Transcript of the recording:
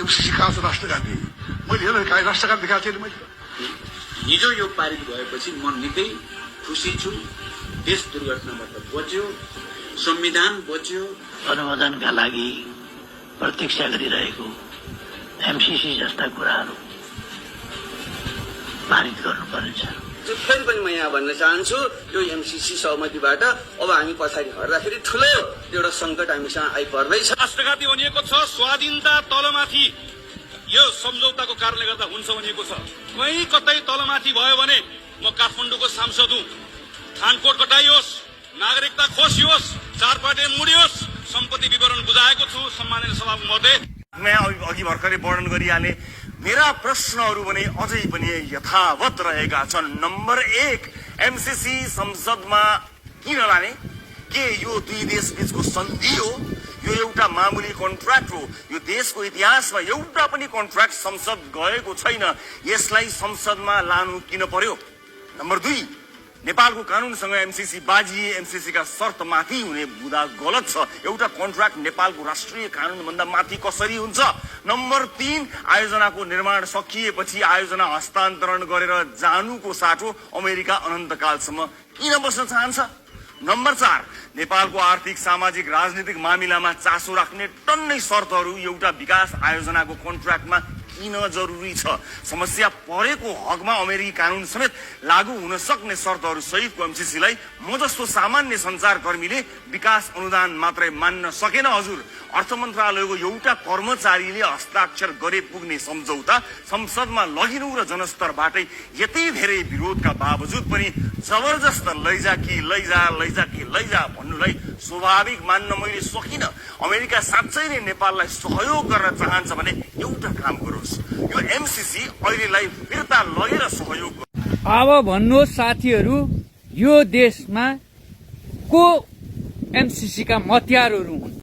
MCC कहाँ छ राष्ट्रगान्धी मैले हेर काहीँ राष्ट्रगान्धी देखाएको थिएन मैले हिजो यो पारित भएपछि म निकै खुसी छु। देश दुर्घटनाबाट बच्यो, संविधान बच्यो। अनुमोदनका लागि प्रतीक्षा गरिरहेको एमसीसी जस्ता कुराहरू पारित गर्नुपर्नेछ। फेरि पनि म यहाँ भन्न चाहन्छु, यो एमसीसी सहमतिबाट अब हामी पछाडि हट्दाखेरि ठुलो एउटा सङ्कट हामीसँग आइपर्दैछ। राष्ट्रघाती भनिएको छ, स्वाधीनता तलमाथि यो सम्झौताको कारणले गर्दा हुन्छ भनिएको छ। कहीँ कतै तलमाथि भयो भने म काठमाडौँको सांसद हुँ। खानकोट कटाइयोस्, नागरिकता खोसियोस्, चारपाटे मुडियोस्, सम्पत्ति विवरण बुझाएको छु सम्माननीय सभामुख महोदय। अघि भर्खरै वर्णन गरिहाले। मेरा प्रश्नहरू भने अझै पनि यथावत रहेका छन्। नम्बर 1, एमसीसी संसदमा किन लाने? के यो दुई देश बीचको सन्धि हो? यो एउटा मामुली कन्ट्र्याक्ट हो? यो देशको इतिहासमा एउटा पनि कन्ट्र्याक्ट संसद गएको छैन। यसलाई संसदमा लानु किन पर्यो? नम्बर 2, नेपालको कानूनसँग एमसीसी बाजिए एमसीसीका शर्तमाथि हुने बुदा गलत छ। एउटा कन्ट्र्याक्ट नेपालको राष्ट्रिय कानूनभन्दा माथि कसरी हुन्छ? नम्बर 3, आयोजनाको निर्माण सकिएपछि आयोजना हस्तान्तरण गरेर जानुको साटो अमेरिका अनन्तकालसम्म किन बस्न चाहन्छ? नम्बर 4, नेपालको आर्थिक, सामाजिक, राजनीतिक मामिलामा चासो राख्ने टन्नै शर्तहरू एउटा विकास आयोजनाको कन्ट्र्याक्टमा किन जरुरी छ? समस्या परेको हकमा अमेरिकी कानून समेत लागू हुन सक्ने शर्तहरू सहितको एमसीसीलाई म जस्तो सामान्य सञ्चारकर्मीले विकास अनुदान मात्रै मान्न सकेन। हजुर, अर्थ मन्त्रालयको एउटा कर्मचारीले हस्ताक्षर गरे पुग्ने सम्झौता संसदमा लगिनु र जनस्तरबाटै यति धेरै विरोधका बावजुद पनि जबरजस्त लैजा लैजा भन्नुलाई स्वाभाविक मान्न मैले सकिन। अमेरिका साँच्चै नै नेपाललाई सहयोग गर्न चाहन्छ भने एउटा काम गरोस्, यो एमसीसी अहिलेलाई फिर्ता लगेर सहयोग गर्नु। अब भन्नुहोस् साथीहरू, यो देशमा को एमसीसी का मत्यारहरू हुन्?